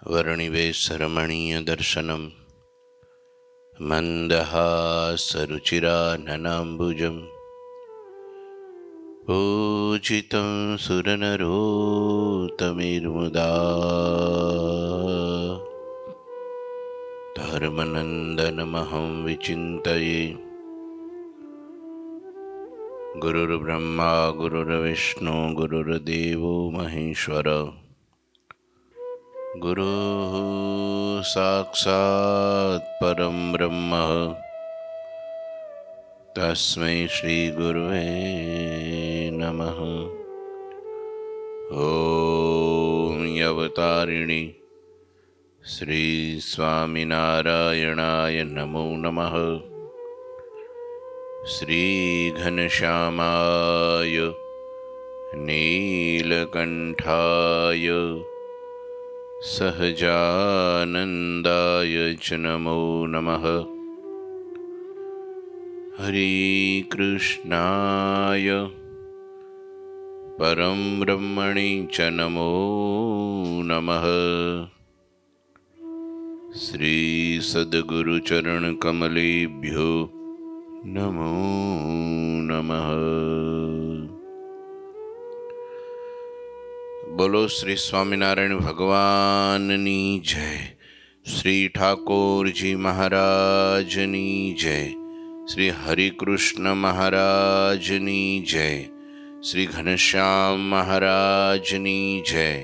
वर्णिवेशरमणीयदर्शनं मन्दहासरुचिराननाम्बुजं पूजितं सुरनरोत्तमैर्मुदा धर्मनन्दनमहं विचिन्तये। गुरुर्ब्रह्मा गुरुर्विष्णु गुरुर्देवो महेश्वर गुरुः साक्षात् परं ब्रह्म तस्मै श्री गुरुवे नमः। ॐ अवतारिणी श्री स्वामिनारायणाय नमो नमः। श्री घनश्यामाय नीलकंठाय सहजानंदाय च नमो नमः। हरे कृष्णाय परम ब्रह्मणे च नमो नमः। श्री सद्गुरु चरण कमलेभ्यो नमो नमः। बोलो श्री स्वामिनारायण भगवाननी जय। श्री ठाकुर जी महाराजनी जय। श्री हरिकृष्ण महाराजनी जय। श्री घनश्याम महाराजनी जय।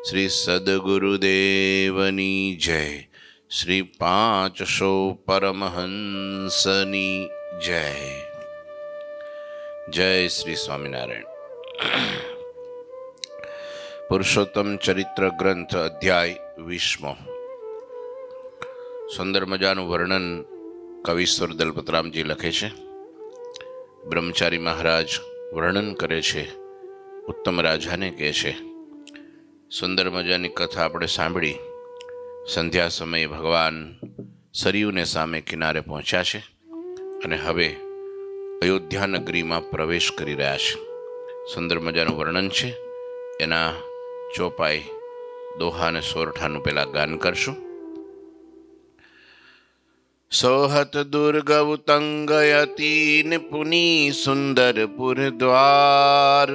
श्री सद्गुरुदेवनी जय। श्री 500 परमहंसनी जय। जय श्री स्वामिनारायण। पुरुषोत्तम चरित्र ग्रंथ अध्याय 20। सुंदर मजाનું વર્ણન કવિશ્વર દલપતરામજી લખે છે। બ્રહ્મચારી મહારાજ વર્ણન કરે છે, ઉત્તમ રાજાને કહે છે। સુંદર મજાની કથા આપણે સાંભળી। સંધ્યા સમયે ભગવાન સરયુને સામે કિનારે પહોંચ્યા છે અને હવે અયોધ્યા નગરીમાં પ્રવેશ કરી રહ્યા છે। સુંદર મજાનું વર્ણન છે। એના ચોપાઈ દોહા અને સોરઠાનું પેલા ગાન કરશું। સોહત દુર્ગ ઉતંગયતી પુની સુંદરપુર દ્વાર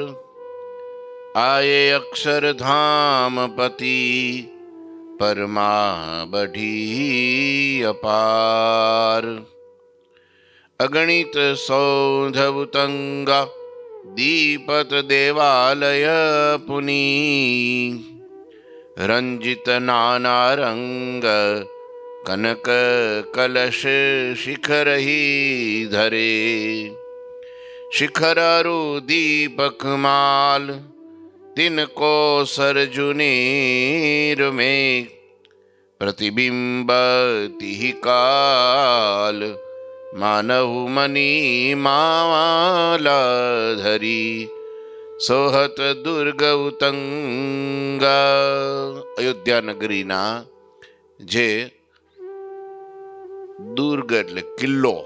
આયે અક્ષરધામ પતિ પरमा बढ़ी अपार अगणित सौधवुतंगा दीपत देवालय पुनी रंजित नाना रंग कनक कलश शिखर ही धरे शिखररु दीपक माल तिनको सरजुनीर में प्रतिबिंबति ही काल मानव मनी माला धरी सोहत दुर्ग उतंगा। अयोध्या नगरीना जे दुर्ग એટલે કિલ્લો,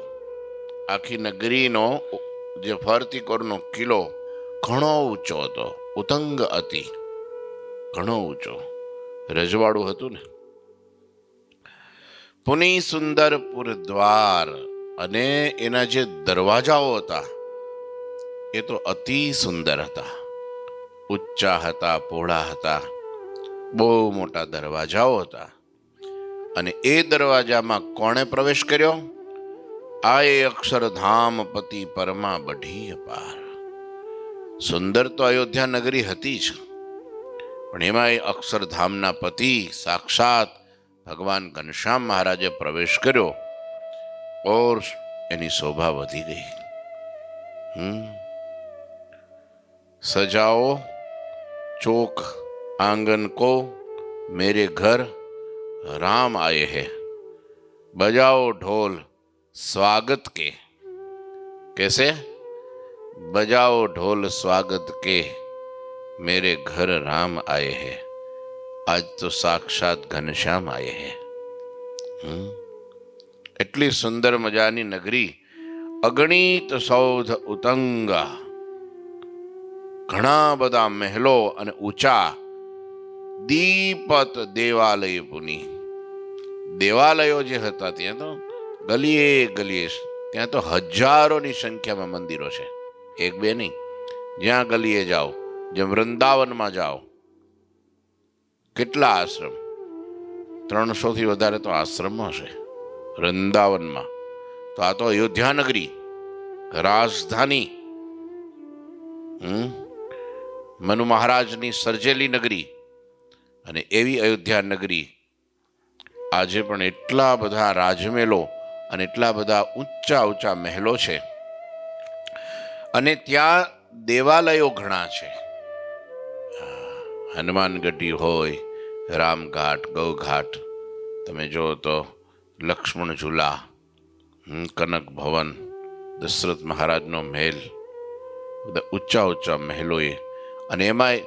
આખી નગરીનો જે ફરતી કોરનો કિલ્લો ઘણો ઊંચો હતો। ઉતંગ અતિ, ઘણો ઊંચો રજવાડું હતું ને। પુની સુંદરપુર દ્વાર અને એના જે દરવાજાઓ હતા એ તો અતિ સુંદર હતા, ઊંચા હતા, પહોળા હતા, બહુ મોટા દરવાજાઓ હતા। અને એ દરવાજામાં કોણે પ્રવેશ કર્યો? આયે અક્ષરધામ પતિ પरमा बढ़ी अपार। સુંદર તો અયોધ્યા નગરી હતી જ, પણ એમાં એ અક્ષરધામના પતિ સાક્ષાત ભગવાન ઘનશ્યામ મહારાજે પ્રવેશ કર્યો और એની શોભા વધી ગઈ। सजाओ चौक आंगन को मेरे घर राम आए हैं, बजाओ ढोल स्वागत के। कैसे? बजाओ ढोल स्वागत के मेरे घर राम आए हैं। आज तो साक्षात घनश्याम आए हैं। એટલી સુંદર મજાની નગરી, અગણિત સૌધ ઉતંગા, ઘણા બધા મહેલો અને ઊંચા દીપત દેવાલય પુની. દેવાલયો જે હતા ત્યાં તો ગલીએ ગલીએ, ત્યાં તો હજારોની સંખ્યામાં મંદિરો છે, એક બે નહીં. જ્યાં ગલીએ જાઓ, જેમ વૃંદાવનમાં જાઓ, કેટલા આશ્રમ, 300થી વધારે તો આશ્રમ હશે વૃંદાવનમાં. તો આ તો અયોધ્યા નગરી, રાજધાની, મનુ મહારાજની સર્જેલી નગરી. અને એવી અયોધ્યા નગરી આજે પણ એટલા બધા રાજમહેલો અને એટલા બધા ઊંચા ઊંચા મહેલો છે, અને ત્યાં દેવાલયો ઘણા છે. હનુમાનગઢી હોય, રામઘાટ, ગૌઘાટ, તમે જો તો લક્ષ્મણ ઝૂલા, કનક ભવન, દશરથ મહારાજનો મહેલ, બધા ઊંચા ઊંચા મહેલોએ, અને એમાં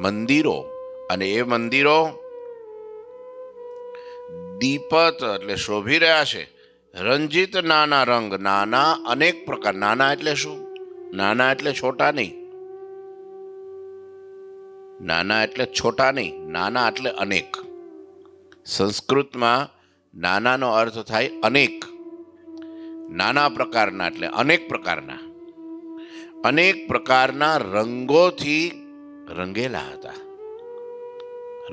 મંદિરો, અને એ મંદિરો દીપત એટલે શોભી રહ્યા છે. રંજિત નાના રંગ, નાના અનેક પ્રકાર. નાના એટલે શું? નાના એટલે છોટા નહીં, નાના એટલે છોટા નહીં, નાના એટલે અનેક. સંસ્કૃતમાં નાનાનો અર્થ થાય અનેક. નાના પ્રકારના એટલે અનેક પ્રકારના. અનેક પ્રકારના રંગોથી રંગેલા હતા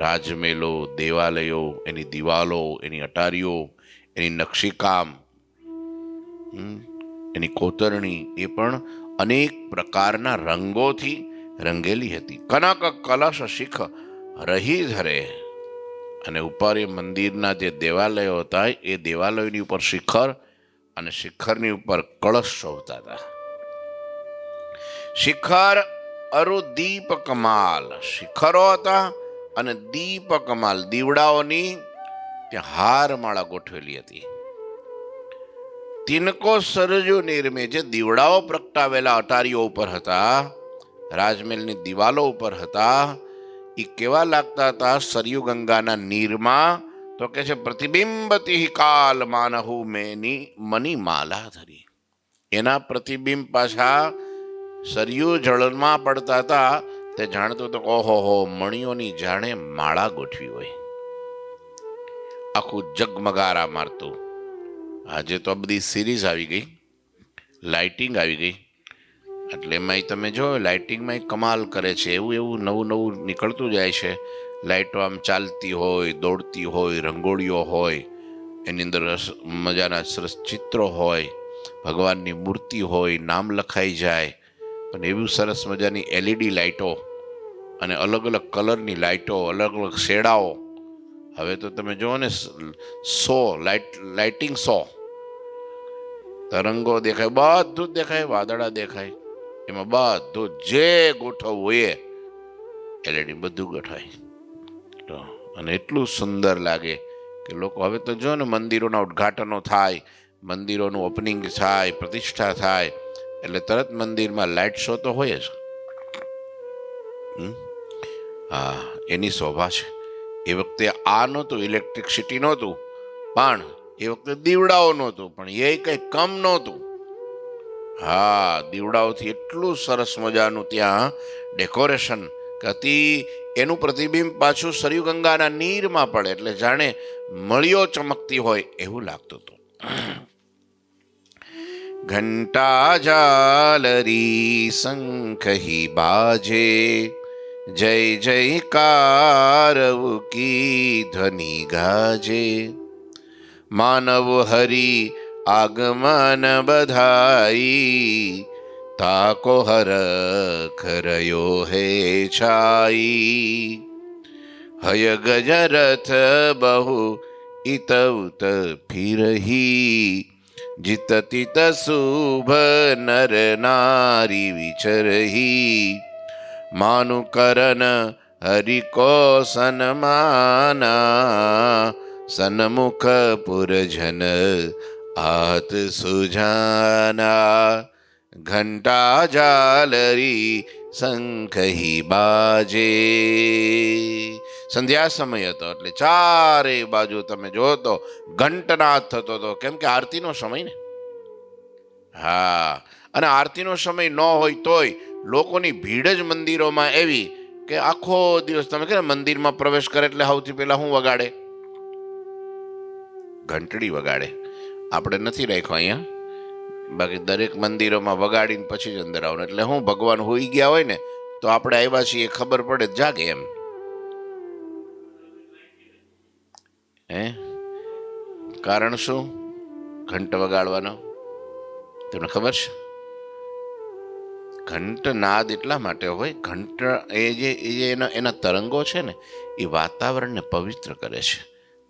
રાજમહેલો, દેવાલયો, એની દિવાલો, એની અટારીઓ, એની નકશીકામ, એની કોતરણી, એ પણ અનેક પ્રકારના રંગોથી રંગેલી હતી. કનક કલશ શિખ રહી ધરે, અને ઉપર એ મંદિરના જે દેવાલયો હતા એ દેવાલયોની ઉપર શિખર, અને શિખરની ઉપર કળશ શોભતા હતા. શિખર અરુ દીપ કમાલ, શિખરો હતા અને દીપ કમાલ, દીવડાઓની ત્યાં હારમાળા ગોઠવેલી હતી. તિનકો સરજુ નિર્મે, જે દીવડાઓ પ્રગટાવેલા અટારીઓ ઉપર હતા, રાજમહેલની દિવાલો ઉપર હતા, એ કેવા લાગતા હતા? સરયુ ગંગાના નીરમાં. તો કે છે પ્રતિબિંબતી કાલ માનહુ મેની મની માલા ધરી. એના પ્રતિબિંબ પાછા સરયુ જળમાં પડતા હતા. તે જાણતો તો ઓહો હો, મણીઓની જાણે માળા ગોઠવી હોય, આખું જગમગારા મારતું. આજે તો બધી સિરીઝ આવી ગઈ, લાઇટિંગ આવી ગઈ, એટલે એમાં તમે જો લાઇટિંગમાં કમાલ કરે છે. એવું એવું નવું નવું નીકળતું જાય છે. લાઇટો આમ ચાલતી હોય, દોડતી હોય, રંગોળીઓ હોય, એની અંદર મજાના સરસ ચિત્રો હોય, ભગવાનની મૂર્તિ હોય, નામ લખાઈ જાય. પણ એવું સરસ મજાની LED લાઇટો અને અલગ અલગ કલરની લાઇટો, અલગ અલગ શેડાઓ. હવે તો તમે જુઓ ને, લાઇટિંગ શો, તરંગો દેખાય, બધું જ દેખાય, વાદળા દેખાય, એમાં બધું જે ગોઠવવું એ LED બધું ગોઠવાય. તો અને એટલું સુંદર લાગે કે લોકો હવે તો જો ને, મંદિરોના ઉદ્ઘાટનો થાય, મંદિરોનું ઓપનિંગ થાય, પ્રતિષ્ઠા થાય, એટલે તરત મંદિરમાં લાઇટ શો તો હોય જ. હા, એની શોભા છે. એ વખતે આ નહોતું, ઇલેક્ટ્રિસિટી નહોતું, પણ એ વખતે દીવડાઓ નહોતું, પણ એ કંઈ કમ નહોતું. હા, દીવડાઓથી એટલું સરસ મજાનું ત્યાં ડેકોરેશન હતી. એનું પ્રતિબિંબ પાછું સરયુ ગંગાના નીરમાં પડે એટલે જાણે મળીઓ ચમકતી હોય એવું લાગતું હતું. ઘંટા જાલરી શંખહી બાજે, જય જયકાર કી ધ્વનિ ગાજે. માનવ હરિ આગમન બધાઈ, તાકો હરખ રહ્યો હે છાઈ. હય ગજરથ બહુ ઇતઉત ફિરહી, જીત તિત શુભ નર નારી વિચરહી. માનુ કરન હરિ કો સન્માના, સન્મુખ પુરજન આત સુજાના. ઘંટા જાલરી શંખહી બાજે. સંધ્યા સમય હતો એટલે ચારે બાજુ તમે જો તો ઘંટનાદ થતો હતો, કેમ કે આરતીનો સમય ને. હા, અને આરતીનો સમય ન હોય તોય લોકોની ભીડ જ મંદિરોમાં એવી કે આખો દિવસ તમે કે મંદિરમાં પ્રવેશ કરે એટલે સૌથી પહેલા શું વગાડે? ઘંટડી વગાડે. આપણે નથી રાખ્યો અહીંયા, બાકી દરેક મંદિરોમાં વગાડીને પછી જ અંદર આવવાનું. એટલે હું ભગવાન હોઈ ગયા હોય ને તો આપણે આવ્યા છીએ ખબર પડે, જાગે એમ. હે, કારણ શું ઘંટ વગાડવાનો તમને ખબર છે? ઘંટ નાદ એટલા માટે હોય, ઘંટ એ જે એના તરંગો છે ને એ વાતાવરણને પવિત્ર કરે છે.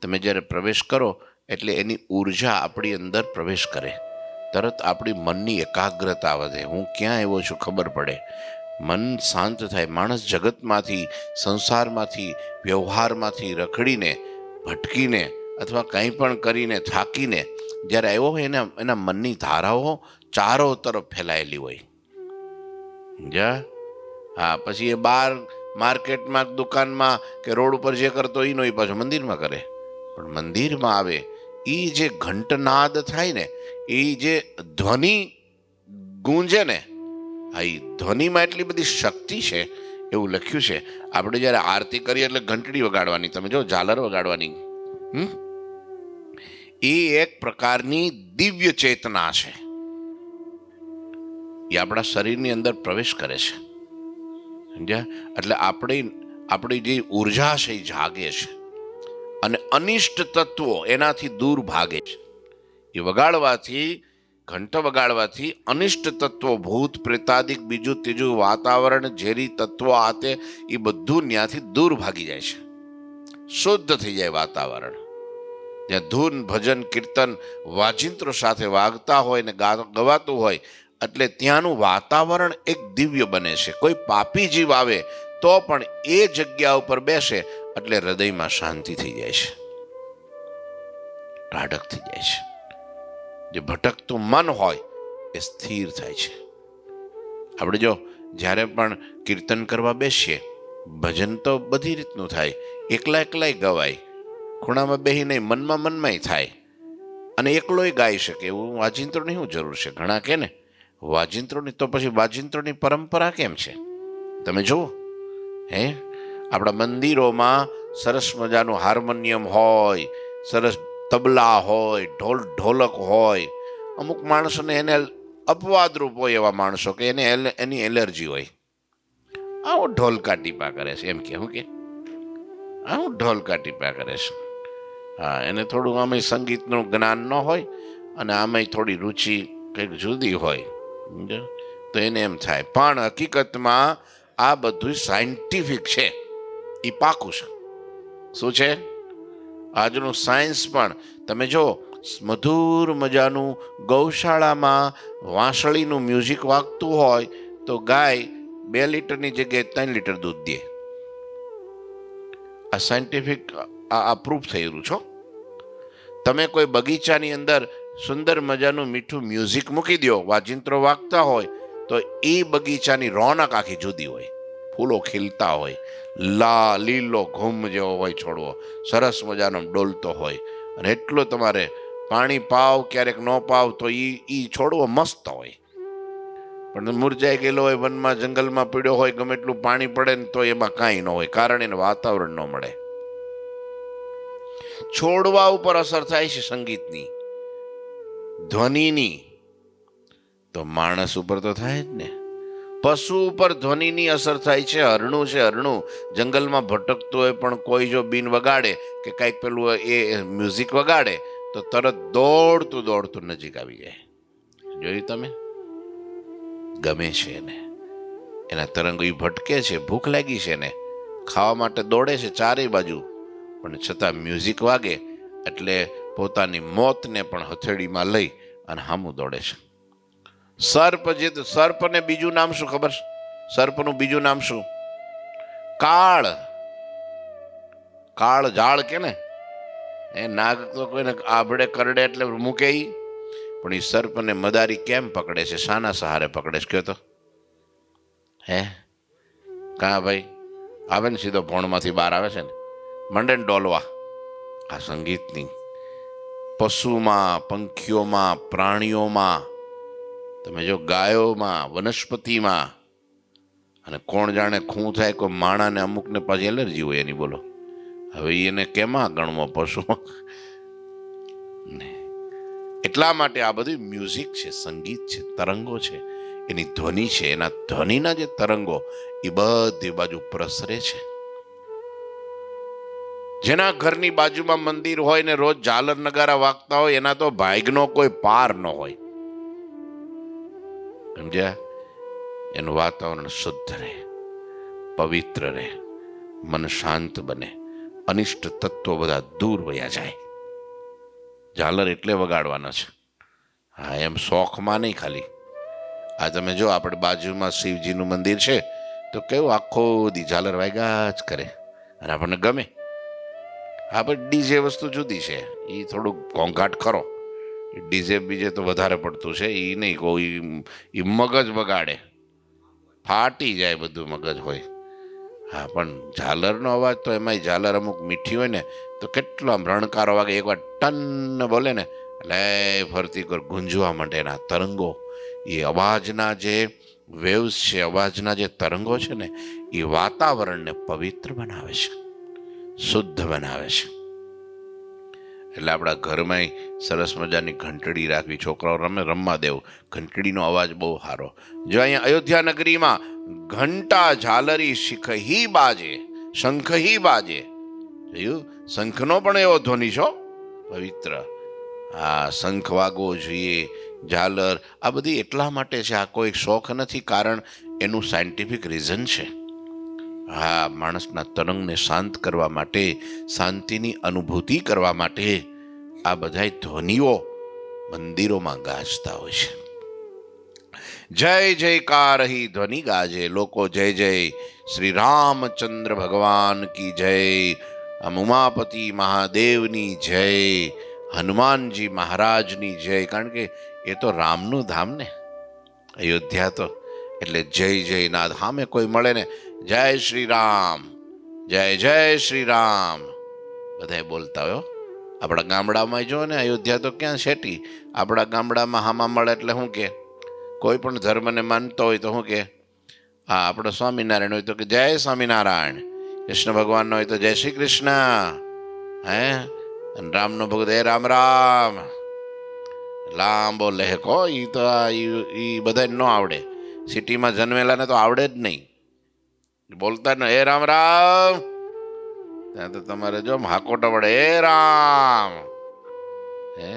તમે જ્યારે પ્રવેશ કરો એટલે એની ઉર્જા આપણી અંદર પ્રવેશ કરે, તરત આપણી મનની એકાગ્રતા વધે. હું ક્યાં આવ્યો છું ખબર પડે, મન શાંત થાય. માણસ જગતમાંથી, સંસારમાંથી, વ્યવહારમાંથી રખડીને, ભટકીને અથવા કંઈ પણ કરીને થાકીને જ્યારે આવ્યો હોય એના મનની ધારાઓ ચારો તરફ ફેલાયેલી હોય. જા હા, પછી એ બહાર માર્કેટમાં, દુકાનમાં કે રોડ ઉપર જે કરતો એ નો એ પાછો મંદિરમાં કરે. પણ મંદિરમાં આવે એ જે ઘંટનાદ થાય ને, એ જે ધ્વનિ ગુંજે ને, હા, એ ધ્વનિમાં એટલી બધી શક્તિ છે. એવું લખ્યું છે આપણે જ્યારે આરતી કરીએ એટલે ઘંટડી વગાડવાની, તમે જો ઝાલર વગાડવાની. એ એક પ્રકારની દિવ્ય ચેતના છે. એ આપણા શરીરની અંદર પ્રવેશ કરે છે, સમજ્યા? એટલે આપણી જે ઉર્જા છે એ જાગે છે અને અનિષ્ટ તત્વો એનાથી દૂર ભાગે છે. એ વગાડવાથી, ઘંટ વગાડવાથી અનિષ્ટ તત્વો, ભૂત પ્રેતાદિક, બીજું ત્રીજું વાતાવરણ, ઝેરી તત્વો આતે એ બધું ત્યાંથી દૂર ભાગી જાય છે. શુદ્ધ થઈ જાય વાતાવરણ. જ્યાં ધૂન, ભજન, કીર્તન, વાજિંત્રો સાથે વાગતા હોય ને ગવાતું હોય એટલે ત્યાંનું વાતાવરણ એક દિવ્ય બને છે. કોઈ પાપી જીવ આવે તો પણ એ જગ્યા ઉપર બેસે એટલે હૃદયમાં શાંતિ થઈ જાય છે, ટાઢક થઈ જાય છે. જે ભટકતું મન હોય એ સ્થિર થાય છે. આપણે જો જ્યારે પણ કીર્તન કરવા બેસીએ, ભજન તો બધી રીતનું થાય, એકલા એકલાય ગવાય, ખૂણામાં બેહી નહીં, મનમાં મનમાંય થાય, અને એકલોય ગાઈ શકે. એવું વાજિંત્રોની શું જરૂર છે? ઘણા કે ને વાજિંત્રોની, તો પછી વાજિંત્રોની પરંપરા કેમ છે? તમે જુઓ, હે, આપણા મંદિરોમાં સરસ મજાનું હાર્મોનિયમ હોય, સરસ તબલા હોય, ઢોલક હોય. અમુક માણસોને એને અપવાદરૂપ હોય, એવા માણસો કે એની એલર્જી હોય. આવું ઢોલકા ટીપા કરે છે, એમ કે હું કે આવું ઢોલકા ટીપા કરે છે. હા, એને થોડું આમાંય સંગીતનું જ્ઞાન ન હોય અને આમાંય થોડી રુચિ કંઈક જુદી હોય, તો એને એમ થાય. પણ હકીકતમાં આ બધું સાયન્ટિફિક છે, એ પાકું છે. શું છે? આજનું સાયન્સ પણ તમે જો, મધુર મજાનું ગૌશાળામાં વાંસળીનું મ્યુઝિક વાગતું હોય તો ગાય 2 લીટરની જગ્યાએ 3 લીટર દૂધ દે. આ સાયન્ટિફિક આ પ્રૂફ થયેલું છો. તમે કોઈ બગીચાની અંદર સુંદર મજાનું મીઠું મ્યુઝિક મૂકી દો, વાજિંત્રો વાગતા હોય તો એ બગીચાની રોનક આખી જુદી હોય. ફૂલો ખીલતા હોય, લીલો ઘૂમ જેવો હોય છોડવો, સરસ મજાનો ડોલતો હોય, અને એટલો તમારે પાણી પાવ, ક્યારેક ન પાવ તો એ છોડવો મસ્ત હોય. પણ મુરઝાઈ ગયેલો હોય, વનમાં જંગલમાં પીડ્યો હોય, ગમે એટલું પાણી પડે ને તો એમાં કાંઈ ન હોય, કારણ એને વાતાવરણ ન મળે. છોડવા ઉપર અસર થાય છે સંગીતની, ધ્વનિની, તો માણસ ઉપર તો થાય જ ને. પશુ ઉપર ધ્વનિની અસર થાય છે. હરણું છે, હરણું જંગલમાં ભટકતું હોય પણ કોઈ જો બીન વગાડે કે કંઈક પેલું એ મ્યુઝિક વગાડે તો તરત દોડતું નજીક આવી જાય. જોયું તમે? ગમે છે એને, એના તરંગો ભટકે છે, ભૂખ લાગી છે ને, ખાવા માટે દોડે છે ચારે બાજુ, પણ છતાં મ્યુઝિક વાગે એટલે પોતાની મોતને પણ હથેળીમાં લઈ અને સામું દોડે છે. સર્પને બીજું નામ શું ખબર? સર્પનું બીજું નામ શું? કાળ ઝાડ કે ને. એ નાગ તો કોઈને આભડે કરડે એટલે મૂકે, પણ એ સર્પને મદારી કેમ પકડે છે? શાના સહારે પકડે છે કયો તો? હે, કાં ભાઈ? આવે ને સીધો ભોણમાંથી બહાર આવે છે ને, મંડે ને ડોલવા. આ સંગીતની પશુમાં, પંખીઓમાં, પ્રાણીઓમાં, તમે જો ગાયોમાં, વનસ્પતિમાં, અને કોણ જાણે ખૂં થાય કોઈ માણાને અમુકને પાછી એલર્જી હોય એની, બોલો હવે એને કેમાં ગણવો પશુ. એટલા માટે આ બધું મ્યુઝિક છે, સંગીત છે, તરંગો છે, એની ધ્વનિ છે, એના ધ્વનિના જે તરંગો એ બધી બાજુ પ્રસરે છે. જેના ઘરની બાજુમાં મંદિર હોય ને રોજ ઝાલર નગારા વાગતા હોય એના તો ભાગ્યનો કોઈ પાર ન હોય. સમજ્યા? એનું વાતાવરણ શુદ્ધ રહે, પવિત્ર રહે, મન શાંત બને, અનિષ્ટ તત્વો બધા દૂર વયા જાય. ઝાલર એટલે વગાડવાના છે. હા, એમ શોખમાં નહીં ખાલી. આ તમે જો આપણે બાજુમાં શિવજીનું મંદિર છે તો કેવું આખો દી ઝાલર વાગ્યા જ કરે અને આપણને ગમે. હા, પણ ડીજે વસ્તુ જુદી છે, એ થોડુંક ઘોંઘાટ ખરો. ડીજે બીજે તો વધારે પડતું છે, એ નહીં કોઈ એ મગજ બગાડે, ફાટી જાય બધું મગજ હોય. હા, પણ ઝાલરનો અવાજ તો એમાંય ઝાલર અમુક મીઠી હોય ને તો કેટલો આમ રણકારો વાગે, એકવાર ટન બોલે ને એટલે ફરતી કર ગુંજવા માંડે. એના તરંગો, એ અવાજના જે વેવ્સ છે, અવાજના જે તરંગો છે ને એ વાતાવરણને પવિત્ર બનાવે છે, શુદ્ધ બનાવે છે. એટલે આપણા ઘરમાં સરસ મજાની ઘંટડી રાખવી, છોકરાઓ રમવા દેવું, ઘંટડીનો અવાજ બહુ સારો. જો અહીંયા અયોધ્યા નગરીમાં ઘંટા ઝાલરી શીખહી બાજે, શંખહી બાજે. જોયું? શંખનો પણ એવો ધ્વનિ છો, પવિત્ર. આ શંખ વાગવો જોઈએ, ઝાલર, આ બધી એટલા માટે છે, આ કોઈ શોખ નથી, કારણ એનું સાયન્ટિફિક રીઝન છે. હા, માણસના તરંગને શાંત કરવા માટે, શાંતિની અનુભૂતિ કરવા માટે આ બધા ધ્વનિઓ મંદિરોમાં ગાજતા હોય છે. જય જયકાર હી ધ્વનિ ગાજે, લોકો જય જય શ્રી રામચંદ્ર ભગવાન કી જય, ઉમાપતિ મહાદેવની જય, હનુમાનજી મહારાજની જય. કારણ કે એ તો રામનું ધામ ને અયોધ્યા તો, એટલે જય જય નાદ. સામે કોઈ મળે ને જય શ્રી રામ, જય જય શ્રી રામ બધા બોલતા હોય. આપણા ગામડામાં જો ને અયોધ્યા તો ક્યાં શેટી, આપણા ગામડામાં હામા મળે એટલે શું કે, કોઈ પણ ધર્મને માનતો હોય તો શું કે, હા આપણો સ્વામિનારાયણ હોય તો કે જય સ્વામિનારાયણ, કૃષ્ણ ભગવાનનો હોય તો જય શ્રી કૃષ્ણ, હે અને રામનો ભગત હે રામ રામ. લાંબો લહેકો એ તો એ બધા ન આવડે, સિટીમાં જન્મેલાને તો આવડે જ નહીં, બોલતા ને હે રામ રામ. ત્યાં તો તમારે જો હાકોટા વડે હે રામ, હે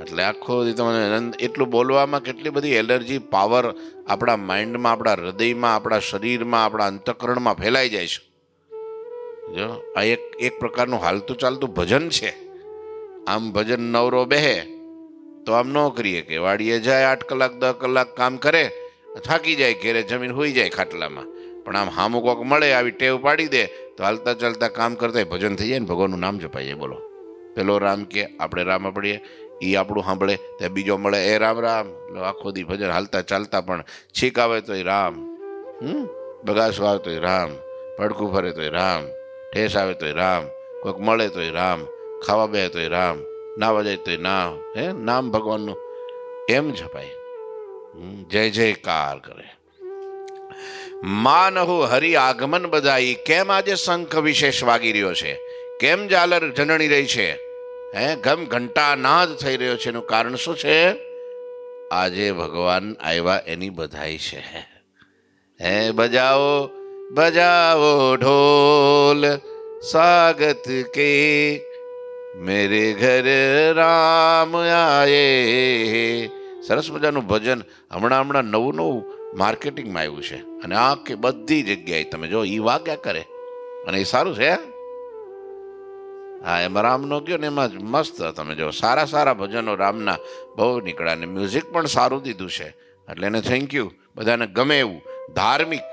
એટલે આખો તમને એટલું બોલવામાં કેટલી બધી એલર્જી પાવર આપણા માઇન્ડમાં, આપણા હૃદયમાં, આપણા શરીરમાં, આપણા અંતઃકરણમાં ફેલાઈ જાય છે. જો આ એક પ્રકારનું હાલતું ચાલતું ભજન છે. આમ ભજન નવરો બેહે તો આમ ન કરીએ કે વાડીએ જાય 8 કલાક 10 કલાક કામ કરે, થાકી જાય, ઘેરે જમીન હોઈ જાય ખાટલામાં. પણ આમ હામું કોક મળે, આવી ટેવ પાડી દે તો હાલતા ચાલતા કામ કરતા ભજન થઈ જાય ને, ભગવાનનું નામ જપાઈ જાય. બોલો, પેલો રામ કે આપણે રામ પડીએ, એ આપણું સાંભળે, ત્યાં બીજો મળે એ રામ રામ. આખો દી ભજન હાલતા ચાલતા, પણ છીક આવે તોય રામ, બગાસો આવે તોય રામ, પડકું ફરે તોય રામ, ઠેસ આવે તોય રામ, કોઈક મળે તોય રામ, ખાવા બે તોય રામ, નાવા જાય તોય નામ, હે નામ ભગવાનનું એમ જપાય. જય જયકાર કરે. માનહુ હરિ આગમન બધાઈ. કેમ આજે શંખ વિશેષ વાગી રહ્યો છે, કેમ ઝાલર જનણી રહી છે, હે ગમ ઘંટા નાદ થઈ રહ્યો છે, એનું કારણ શું છે? આજે ભગવાન આવ્યા એની બધાઈ છે. હે બજાવો બજાવો ઢોલ સ્વાગત કે, મેરે ઘર રામ આયે. સરસ મજાનું ભજન હમણાં નવું માર્કેટિંગમાં આવ્યું છે, અને આખી બધી જગ્યાએ તમે જો એ વાગ્યા કરે, અને એ સારું છે. હા, એમાં રામનો ગયો ને એમાં મસ્ત તમે જો સારા ભજનો રામના બહુ નીકળ્યા, ને મ્યુઝિક પણ સારું દીધું છે, એટલે એને થેન્ક યુ. બધાને ગમે એવું ધાર્મિક,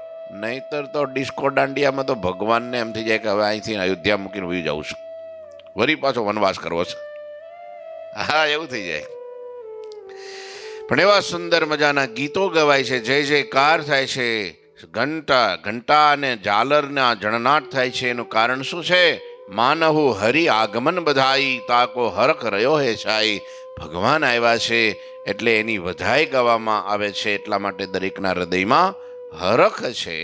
નહીતર તો ડિસ્કો દાંડિયામાં તો ભગવાનને એમ થઈ જાય કે હવે અહીંથી અયોધ્યા મૂકીને વહી જાઉં છું, વળી પાછો વનવાસ કરવો છે. હા, એવું થઈ જાય. પણ એવા સુંદર મજાના ગીતો ગવાય છે, જય જયકાર થાય છે, ઘંટા અને ઝાલરના જણનાટ થાય છે. એનું કારણ શું છે? માનહુ હરિ આગમન બધાઈ, તાકો હરખ રહ્યો હે છાઈ. ભગવાન આવ્યા છે એટલે એની વધાઈ ગાવામાં આવે છે, એટલા માટે દરેકના હૃદયમાં હરખ છે.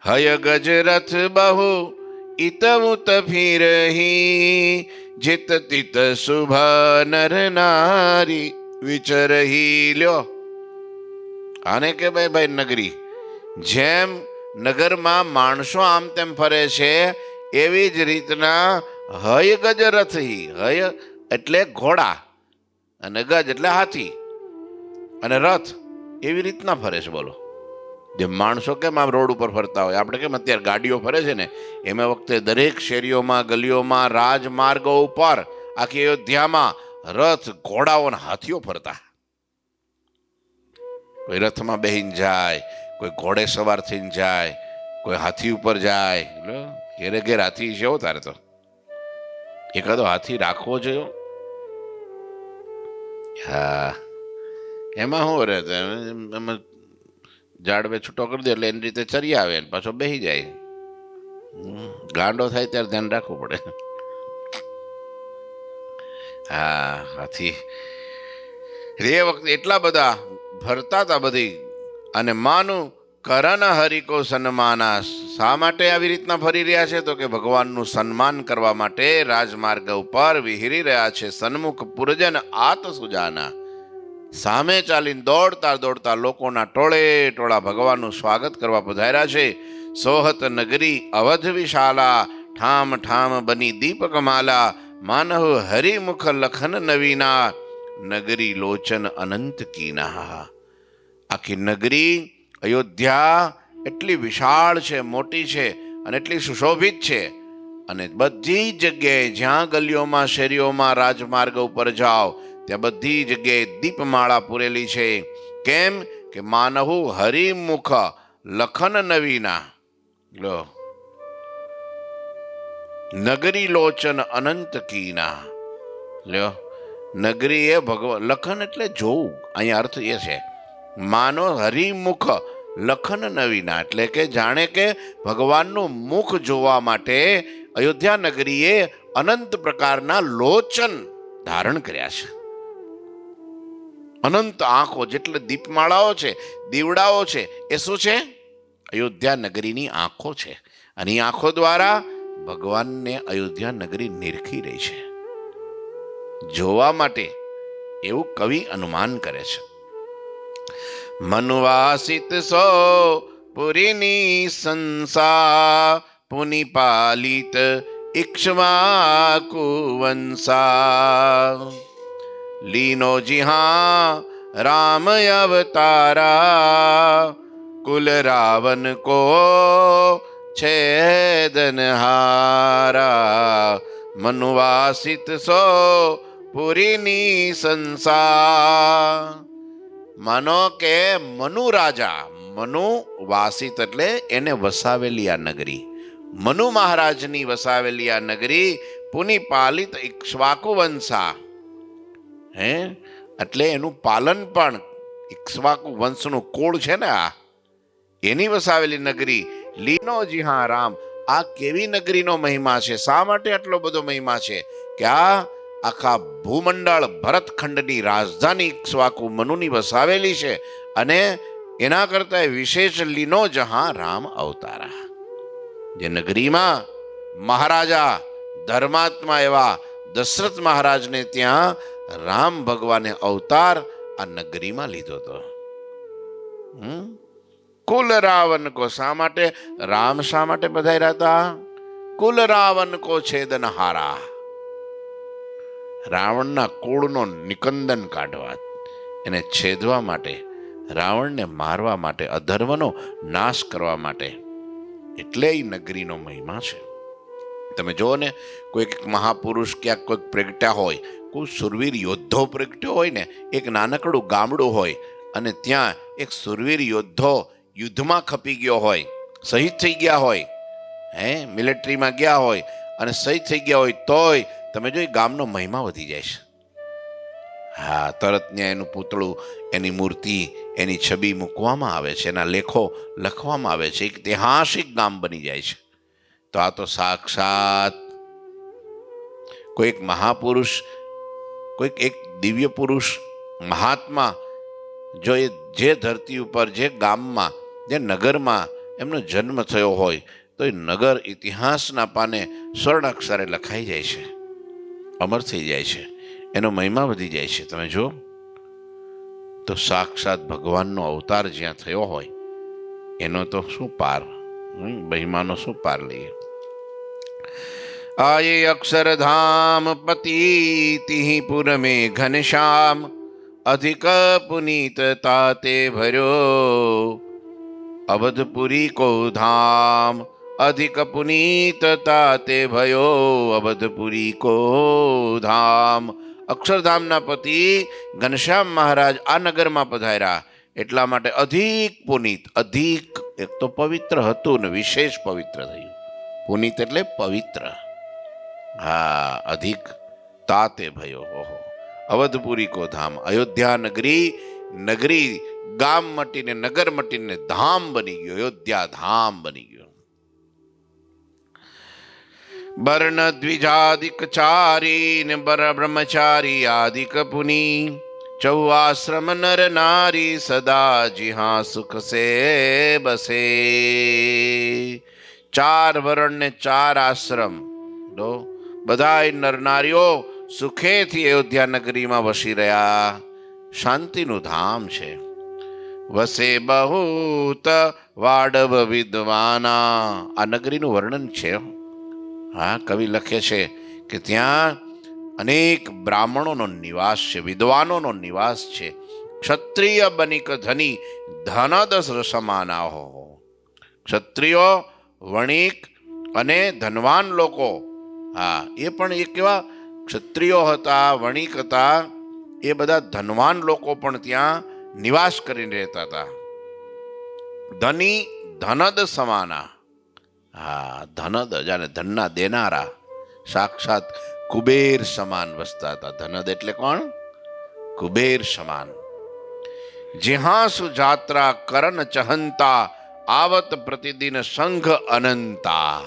હય ગજ રથ બહુ ઇત ઉત ફિરહી, જીત તિત શુભ નર નારી વિચરહી. લ્યો આને કે ભાઈ નગરી. જેમ નગરમાં માણસો આમ તેમ ફરે છે, એવી જ રીતના હય ગજ રથ. હય એટલે ઘોડા અને ગજ એટલે હાથી અને રથ એવી રીતના ફરે છે. બોલો, જે માણસો કેમ આમ રોડ ઉપર ફરતા હોય, આપણે કેમ અત્યારે ગાડીઓ ફરે છે ને, એમાં વખતે દરેક શેરીઓમાં, ગલીઓમાં, રાજમાર્ગો ઉપર, આખી અયોધ્યામાં રથ, ઘોડાઓ અને હાથીઓ ફરતા. કોઈ રથમાં બેહીને જાય, કોઈ ઘોડે સવાર થઈને જાય, કોઈ હાથી ઉપર જાય. ઘેરે ઘેર હાથી છે હો તારે તો. એકાદો હાથી રાખવો જોઈએ. હા, એમાં શું રહે, એમાં ઝાડવે છૂટો કરી દે એટલે એની રીતે ચરી આવે ને પાછો બેસી જાય. ગાંડો થાય ત્યારે ધ્યાન રાખવું પડે. હા, હાથી એ વખતે એટલા બધા ભરતા હતા બધી. અને માનું કરણ હરિકો સન્માના. શા માટે આવી રીતના ફરી રહ્યા છે? તો કે ભગવાનનું સન્માન કરવા માટે રાજમાર્ગ ઉપર વિહરી રહ્યા છે. સન્મુખ પુરજન આત સુજાના. સામે ચાલીને દોડતા દોડતા લોકોના ટોળે ટોળા ભગવાનનું સ્વાગત કરવા પધાર્યા છે. સોહત નગરી અવધ વિશાલા, ઠામ ઠામ બની દીપક માલા. માનવ હરિમુખ લખન નવીના, નગરી લોચન અનંત કીના. આખી નગરી અયોધ્યા એટલી વિશાળ છે, મોટી છે અને એટલી સુશોભિત છે. અને બધી જગ્યાએ જ્યાં ગલીઓમાં, શેરીઓમાં, રાજમાર્ગ ઉપર જાઓ ત્યાં બધી જગ્યાએ દીપમાળા પૂરેલી છે. કેમ કે માનહુ હરિમુખ લખન નવીના. લો, નગરી લોચન અનંત કીના. લ્યો, નગરી એ ભગવાન, લખન એટલે જોવું. અહીંયા અર્થ એ છે, માનો હરિમુખ લખન નવીના, એટલે કે જાણે કે ભગવાનનું મુખ જોવા માટે અયોધ્યા નગરીએ અનંત પ્રકારના લોચન ધારણ કર્યા છે. અનંત આંખો, જેટલે દીપમાળાઓ છે, દીવડાઓ છે, એ શું છે? અયોધ્યા નગરીની આંખો છે. અને એ આંખો દ્વારા ભગવાનને અયોધ્યા નગરી નિરખી રહી છે, જોવા માટે, એવું કવિ અનુમાન કરે છે. મનુવાસિત સો પુરીની સંસા, પુનિપાલિત ઇક્ષ્વાકુ વંશા. લીનો જીહા રામ અવતારા, કુલ રાવણ કો છેદનહારા. મનુવાસિત સો પુરીની સંસા. માનો કે મનુ રાજા, મનુ વાસિત એટલે એને વસાવેલી આ નગરી, મનુ મહારાજની વસાવેલી આ નગરી, પુનિપાલિત ઇક્ષ્વાકુ વંશા. એટલે એનું પાલન પણ ઇક્ષ્વાકુ વંશનું કુળ છે ને, આ એની વસાવેલી નગરી. લીનો જીહા રામ. આ કેવી નગરીનો મહિમા છે? શા માટે આટલો બધો મહિમા છે? કે આ આખા ભૂમંડળ ભરતખંડની રાજધાની ઇક્ષ્વાકુ મનુની વસાવેલી છે. અને એના કરતા વિશેષ લીનો જહાં રામ અવતારા. જે નગરીમાં મહારાજા ધર્માત્મા એવા દશરથ મહારાજને ત્યાં રામ ભગવાને અવતાર આ નગરીમાં લીધો હતો. કુલ રાવણ કો. શા માટે રામ, શા માટે પધાર્યા હતા? કુલ રાવણ કો છેદનહારા. રાવણના કુળનો નિકંદન કાઢવા, એને છેદવા માટે, રાવણને મારવા માટે, અધર્મનો નાશ કરવા માટે. એટલે એ નગરીનો મહિમા છે. તમે જુઓ ને, કોઈક મહાપુરુષ ક્યાંક કોઈક પ્રગટ્યા હોય, કોઈ સુરવીર યોદ્ધો પ્રગટ્યો હોય ને, એક નાનકડું ગામડું હોય અને ત્યાં એક સુરવીર યોદ્ધો યુદ્ધમાં ખપી ગયો હોય, શહીદ થઈ ગયા હોય, મિલિટરીમાં ગયા હોય અને શહીદ થઈ ગયા હોય, તોય તમે જો એ ગામનો મહિમા વધી જાય છે. હા, તરત ત્યાં એનું પૂતળું, એની મૂર્તિ, એની છબી મૂકવામાં આવે છે, એના લેખો લખવામાં આવે છે, એક ઐતિહાસિક ગામ બની જાય છે. તો આ તો સાક્ષાત કોઈક મહાપુરુષ, કોઈક એક દિવ્ય પુરુષ, મહાત્મા જો એ જે ધરતી ઉપર, જે ગામમાં, જે નગરમાં એમનો જન્મ થયો હોય તો એ નગર ઇતિહાસના પાને સ્વર્ણ અક્ષરે લખાઈ જાય છે, અમર થઈ જાય છે, એનો મહિમા વધી જાય છે. તમે જો તો સાક્ષાત ભગવાનનો અવતાર જ્યાં થયો હોય એનો તો શું પાર, મહિમાનો શું પાર લઈએ. आये अक्षरधाम पतिति पुर में घनश्याम अधिक पुनीत ताते भरो अवधपुरी को धाम अधिक पुनीत ताते भयो अवधपुरी को धाम. અક્ષરધામના પતિ ઘનશ્યામ મહારાજ આ નગરમાં પધાર્યા એટલા માટે અધિક પુનીત, અધિક એક તો પવિત્ર હતું ને વિશેષ પવિત્ર થયું. પુનીત એટલે પવિત્ર. હા, અધિક તાતે ભયો. ઓહો, અવધપુરી કો ધામ, અયોધ્યા નગરી, નગરી ગામ મટીને નગર મટીને ધામ બની ગયો, અયોધ્યા ધામ બની ગયો. વર્ણ દ્વિજાદિક ચારી ને બર બ્રહ્મચારી આદિક પુની 4 આશ્રમ નર નારી સદા જીહા સુખ સે બસે. 4 વર્ણ ને 4 આશ્રમ, બધા નરનારીઓ સુખેથી અયોધ્યા નગરીમાં વસી રહ્યા. શાંતિનું ધામ છે. વસે બહુત વાડવ વિદ્વાના, આ નગરીનું વર્ણન છે. હા, કવિ લખે છે કે ત્યાં અનેક બ્રાહ્મણોનો નિવાસ છે, વિદ્વાનોનો નિવાસ છે. ક્ષત્રિય બનિક ધની ધનદસ સમાના હો. ક્ષત્રિયો, વણિક અને ધનવાન લોકો, હા, એ પણ એ કેવા ક્ષત્રિયો હતા, વણિક હતા, એ બધા ધનવાન લોકો પણ ત્યાં નિવાસ કરીને રહેતા હતા. ધની ધનદ સમાના. હા, ધનદ જાણે ધનના દેનારા, સાક્ષાત કુબેર સમાન વસતા હતા. ધનદ એટલે કોણ? કુબેર સમાન. જ્યાં સુજાત્રા કરન ચહંતા આવત પ્રતિદિન સંઘ અનંતા.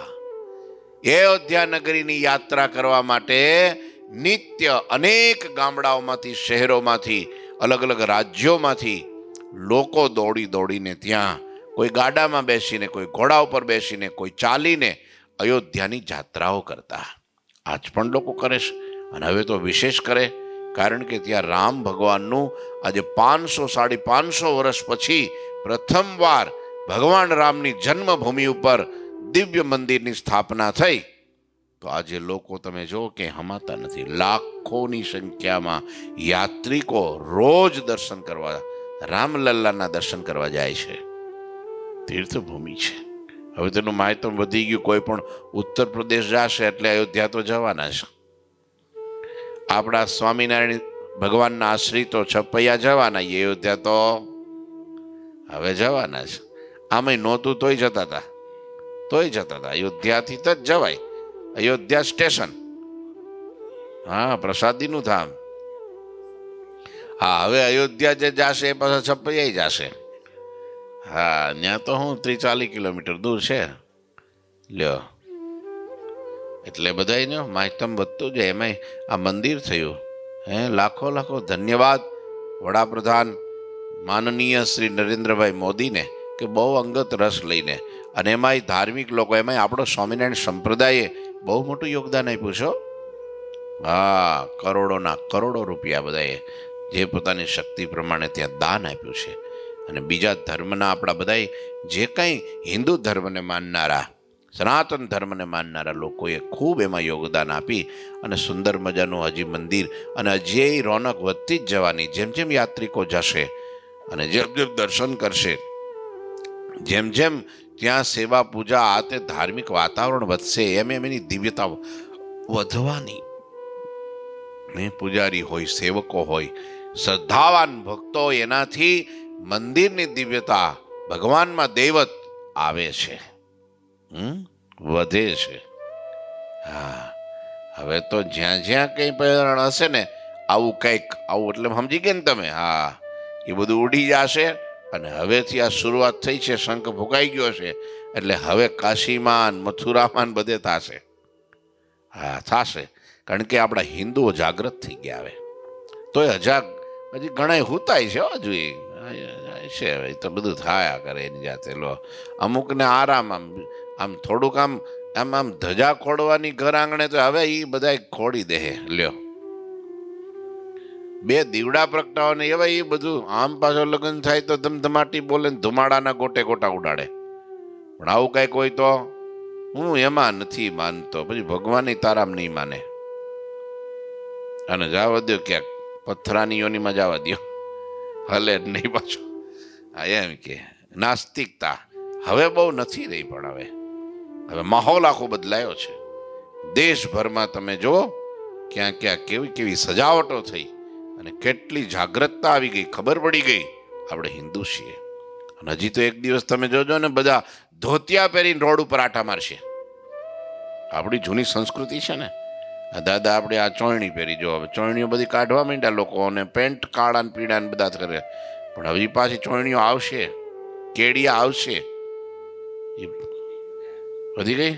એ અયોધ્યા નગરીની યાત્રા કરવા માટે નિત્ય અનેક ગામડાઓમાંથી, શહેરોમાંથી, અલગ અલગ રાજ્યોમાંથી લોકો દોડી દોડીને ત્યાં, કોઈ ગાડામાં બેસીને, કોઈ ઘોડા ઉપર બેસીને, કોઈ ચાલીને અયોધ્યાની જાત્રાઓ કરતા. આજ પણ લોકો કરે છે, અને હવે તો વિશેષ કરે, કારણ કે ત્યાં રામ ભગવાનનું આજે 500-550 વર્ષ પછી પ્રથમવાર ભગવાન રામની જન્મભૂમિ ઉપર દિવ્ય મંદિરની સ્થાપના થઈ. તો આજે લોકો તમે જો કે હમાતા નથી. લાખોની સંખ્યામાં યાત્રિકો રોજ દર્શન કરવા, રામલલ્લાના દર્શન કરવા જાય છે. તીર્થભૂમિ છે. હવે તેનું માહિતમ વધી ગયું. કોઈ પણ ઉત્તર પ્રદેશ જશે એટલે અયોધ્યા તો જવાના છે. આપણા સ્વામિનારાયણ ભગવાનના આશ્રિતો છપૈયા જવાના, અયોધ્યા તો હવે જવાના છે. આમાંય નહોતું તોય જતા હતા, અયોધ્યાથી તો જ જવાય. અયોધ્યા સ્ટેશન, હા, પ્રસાદીનું ધામ. હા, હવે અયોધ્યા જે જાશે એ પાછા છપૈયા જશે. હા, ત્યાં તો હું 30-40 કિલોમીટર દૂર છે. લ્યો, એટલે બધાને માહિતમ વધતું જાય. એમાંય આ મંદિર થયું. લાખો લાખો ધન્યવાદ વડાપ્રધાન માનનીય શ્રી નરેન્દ્રભાઈ મોદીને કે બહુ અંગત રસ લઈને, અને એમાંય ધાર્મિક લોકો, એમાંય આપણો સ્વામિનારાયણ સંપ્રદાયે બહુ મોટું યોગદાન આપ્યું છે. હા, કરોડોના કરોડો રૂપિયા બધાએ જે પોતાની શક્તિ પ્રમાણે ત્યાં દાન આપ્યું છે. અને બીજા ધર્મના આપણા બધા જે કંઈ હિન્દુ ધર્મને માનનારા, સનાતન ધર્મને માનનારા લોકોએ ખૂબ એમાં યોગદાન આપી અને સુંદર મજાનું હજી મંદિર, અને હજી રોનક વધતી જ જવાની. જેમ જેમ યાત્રિકો જશે અને જેમ જેમ દર્શન કરશે, જેમ જેમ ત્યાં સેવા પૂજા, આ તે ધાર્મિક વાતાવરણ વધશે, એમ એમ એની દિવ્યતા વધવાની. પૂજારી હોય, સેવકો હોય, શ્રદ્ધાવાન ભક્તો, એનાથી મંદિરની દિવ્યતા, ભગવાનમાં દૈવત આવે છે, વધે છે. હા, હવે તો જ્યાં જ્યાં કંઈ પણ હશે ને આવું કંઈક, આવું એટલે સમજી ગયા ને તમે? હા, એ બધું ઉડી જશે. અને હવેથી આ શરૂઆત થઈ છે, શંખ ફૂંકાઈ ગયો છે, એટલે હવે કાશીમાં, મથુરામાં બધે થશે. હા, થશે, કારણ કે આપણા હિન્દુઓ જાગૃત થઈ ગયા. હવે તોય હજી ઘણા હુતાય છે હજુ. છે હવે તો બધું થયા કરે એની જાતે. લો અમુકને આરામ, આમ આમ થોડુંક આમ આમ આમ ધજા ખોડવાની ઘર આંગણે, તો હવે એ બધા ખોડી દે. લ્યો બે દીવડા પ્રગટાવો ને એવા એ બધું. આમ પાછો લગ્ન થાય તો ધમધમાટી બોલે ને ધુમાડાના ગોટે ગોટા ઉડાડે. પણ આવું કઈક હોય તો હું એમાં નથી માનતો. પછી ભગવાન તારામ નહીં માને. અને જવા દો ક્યાંક પથ્થરાની યોનીમાં જવા દો, હલે નહીં પાછું. હા એમ કે નાસ્તિકતા હવે બહુ નથી રહી. પણ હવે માહોલ આખો બદલાયો છે. દેશભરમાં તમે જુઓ ક્યાં ક્યાં કેવી કેવી સજાવટો થઈ અને કેટલી જાગૃતતા આવી ગઈ, ખબર પડી ગઈ આપણે હિન્દુ છીએ. અને હજી તો એક દિવસ તમે જોજો ને બધા ધોતિયા પહેરીને રોડ ઉપર આટા મારશે. આપણી જૂની સંસ્કૃતિ છે ને. દાદા આપણે આ ચોયણી પહેરી, જો હવે ચોયણીઓ બધી કાઢવા માંડ્યા લોકો, અને પેન્ટ કાળા ને પીળા ને બધા કરે. પણ હજી પાછી ચોયણીઓ આવશે, કેડિયા આવશે. એ વધી ગઈ.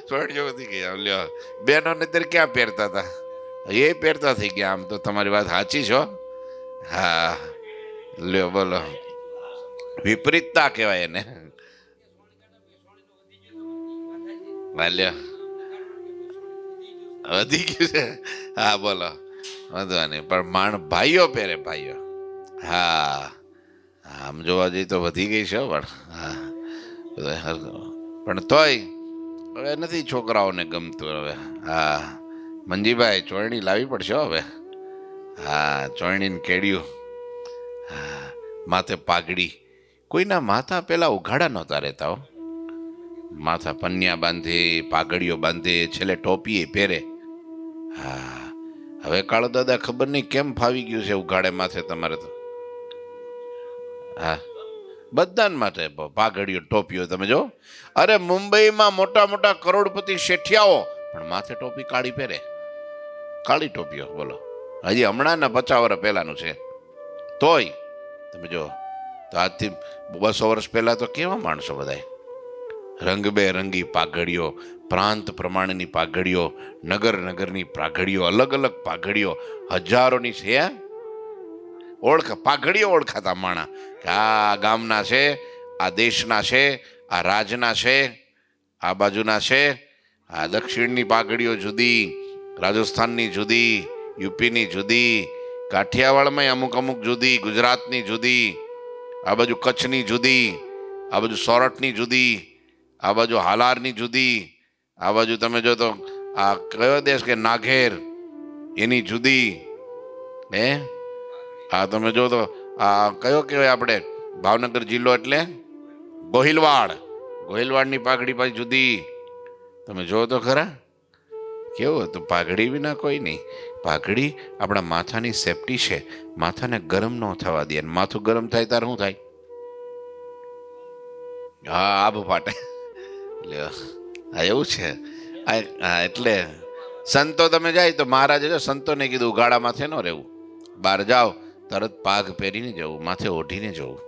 ચોયણીઓ વધી ગઈ. લ્યો બેનો ને ત્યારે ક્યાં પહેરતા હતા, એ પહેરતા થઈ ગયા. આમ તો તમારી વાત સાચી છો. હા લ્યો બોલો, વિપરીતતા કહેવાય એને. લ્યો વધી ગયું છે. હા બોલો, વાંધો નહીં. પણ માણ ભાઈઓ પહેરે, ભાઈઓ. હા આમ જોવા જઈએ તો વધી ગઈ છે. પણ હા પણ તોય હવે નથી છોકરાઓને ગમતું હવે. હા મંજીભાઈ ચોયણી લાવવી પડશે હવે. હા ચોયણીને કેડિયું. હા માથે પાઘડી. કોઈના માથા પેલા ઉઘાડા નહોતા રહેતા હો. માથા પન્યા બાંધે, પાઘડીઓ બાંધે, છેલ્લે ટોપી પહેરે. હા હવે કાળો દાદા ખબર નહીં કેમ ફાવી ગયું છે ઉઘાડે માથે તમારે તો. હા બધાને માટે પાઘડીઓ ટોપીઓ તમે જો. અરે મુંબઈમાં મોટા મોટા કરોડપતિ શેઠિયાઓ પણ માથે ટોપી કાળી પહેરે, કાળી ટોપીઓ. બોલો હજી હમણાંના 50 વર્ષ પહેલાનું છે. તોય તમે જો તો આજથી 200 વર્ષ પહેલા તો કેવા માણસો બધા, રંગબેરંગી પાઘડીઓ, પ્રાંત પ્રમાણેની પાઘડીઓ, નગર નગરની પાઘડીઓ, અલગ અલગ પાઘડીઓ, હજારોની છે. પાઘડીઓ ઓળખાતા માણા કે આ ગામના છે, આ દેશના છે, આ રાજના છે, આ બાજુના છે. આ દક્ષિણની પાઘડીઓ જુદી, રાજસ્થાનની જુદી, યુપીની જુદી, કાઠિયાવાડમાં અમુક અમુક જુદી, ગુજરાતની જુદી, આ બાજુ કચ્છની જુદી, આ બાજુ સોરઠની જુદી, આ બાજુ હાલારની જુદી, આ બાજુ તમે જો તો આ કયો દેશ કે નાઘેર, એની જુદી. હે આ તમે જો તો આ કયો કહેવાય આપણે ભાવનગર જિલ્લો એટલે ગોહિલવાડ, ગોહિલવાડની પાઘડી પાછી જુદી. તમે જો તો ખરા કેવું હતું. પાઘડી વિના કોઈ નહીં. પાઘડી આપણા માથાની સેફટી છે. માથાને ગરમ ન થવા દે. માથું ગરમ થાય ત્યારે શું થાય? હા આભ ફાટે. હા એવું છે. હા એટલે સંતો તમે જાય તો મહારાજે જો સંતોને કીધું ઉઘાડા માથે ન રહેવું, બહાર જાઓ તરત પાઘ પહેરીને જવું, માથે ઓઢીને જવું.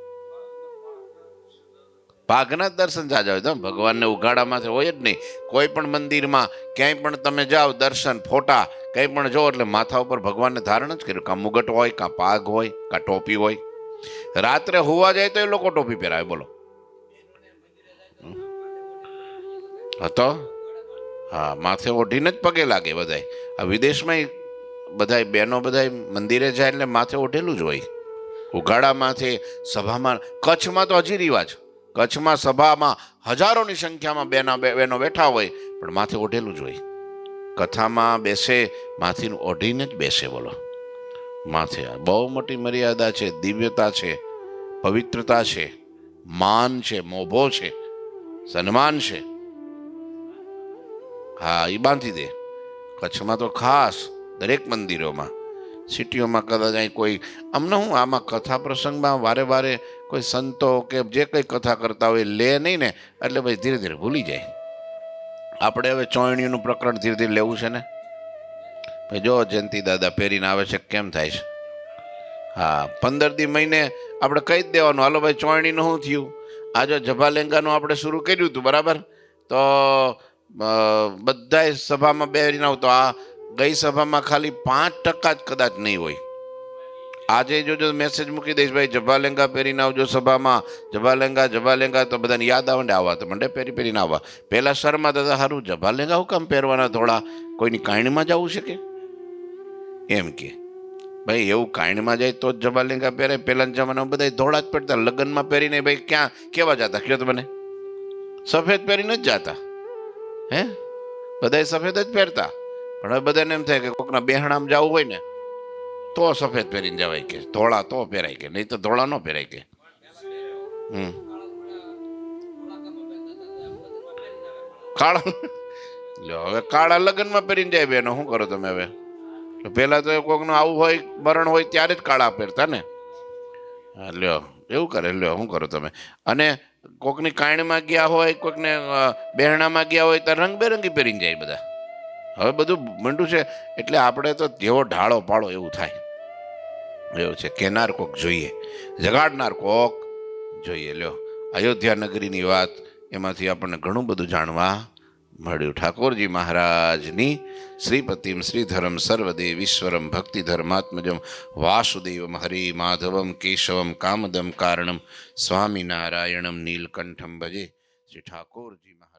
પાઘના જ દર્શન સાજા હોય. ભગવાનને ઉઘાડા માથે હોય જ નહીં. કોઈ પણ મંદિરમાં ક્યાંય પણ તમે જાઓ, દર્શન ફોટા કંઈ પણ જો એટલે માથા ઉપર ભગવાનને ધારણ જ કર્યું. કાં મુગટ હોય, કાં પાઘ હોય, કાં ટોપી હોય. રાત્રે હોવા જાય તો એ લોકો ટોપી પહેરાવે. બોલો હતો. હા માથે ઓઢીને જ પગે લાગે બધાય. આ વિદેશમાં બધાય બહેનો બધાય મંદિરે જાય એટલે માથે ઓઢેલું જ હોય. ઉઘાડા માથે સભામાં, કચ્છમાં તો હજી રિવાજ, કચ્છમાં સભામાં હજારોની સંખ્યામાં બહેનો બેઠા હોય પણ માથે ઓઢેલું જ હોય. કથામાં બેસે માથીનું ઓઢીને જ બેસે. બોલો માથે બહુ મોટી મર્યાદા છે, દિવ્યતા છે, પવિત્રતા છે, માન છે, મોભો છે, સન્માન છે. હા એ બાંધી દે. કચ્છમાં તો ખાસ દરેક મંદિરોમાં, સિટીઓમાં કદાચ અહીં કોઈ અમને હું આમાં કથા પ્રસંગમાં વારે વારે કોઈ સંતો કે જે કંઈ કથા કરતા હોય લે નહીં ને એટલે ભાઈ ધીરે ધીરે ભૂલી જાય. આપણે હવે ચોયણીનું પ્રકરણ ધીરે ધીરે લેવું છે ને ભાઈ. જો જયંતિ દાદા પહેરીને આવે છે કેમ થાય છે. હા 15 દી મહિને આપણે કહી જ દેવાનું, હાલો ભાઈ ચોયણીનું શું થયું. આ જો જભા લેંગાનું આપણે શરૂ કર્યું હતું બરાબર, તો બધાય સભામાં બેરીને આવતો. આ ગઈ સભામાં ખાલી 5% જ કદાચ નહીં હોય. આજે જો મેસેજ મૂકી દઈશ, ભાઈ જભા લેંગા પહેરીને આવજો સભામાં, જભા લેંગા, તો બધાને યાદ આવે ને આવવા તો મંડે પહેરીને આવવા. પહેલા શર્મા દાદા સારું જભા લેંગા હું કામ પહેરવાના, થોડા કોઈની કાયણીમાં જવું છે કે એમ કે ભાઈ એવું કાયણીમાં જાય તો જ જભા લેંગા પહેરે. પહેલાના જમાનામાં બધા ધોળા જ પહેરતા, લગ્નમાં પહેરીને ભાઈ ક્યાં કેવા જતા કયો તો મને, સફેદ પહેરીને જ જતા. હે બધા સફેદ જ પહેરતા. પણ હવે બધાને એમ થાય કે કોકના બેહણામાં જવું હોય ને તો સફેદ પહેરીને જવાય કે, ધોળા તો પહેરાય કે, નહીં તો ધોળા ન પહેરાય કે. કાળા લ્યો હવે કાળા લગ્નમાં પહેરીને જાય બેનો, શું કરો તમે હવે? પેલા તો કોકનું આવું હોય મરણ હોય ત્યારે જ કાળા પહેરતા ને. લ્યો એવું કરે, લ્યો શું કરો તમે? અને કોકની કાયણમાં ગયા હોય, કોકને બહેણામાં ગયા હોય તો રંગબેરંગી પહેરીને જાય બધા. હવે બધું મંડું છે એટલે આપણે તો જેવો ઢાળો પાડો એવું થાય એવું છે. કેનાર કોક જોઈએ, જગાડનાર કોક જોઈએ. લ્યો અયોધ્યા નગરીની વાત, એમાંથી આપણને ઘણું બધું જાણવા મળ્યું. ઠાકોરજી મહારાજની શ્રીપતિમ શ્રીધરમ સર્વદેવ ઈશ્વરમ ભક્તિ ધર્માત્મજમ વાસુદેવમ હરિ માધવમ કેશવમ કામદમ કારણમ સ્વામિનારાયણમ નીલકંઠમ ભજે. શ્રી ઠાકોરજી મહારાજ.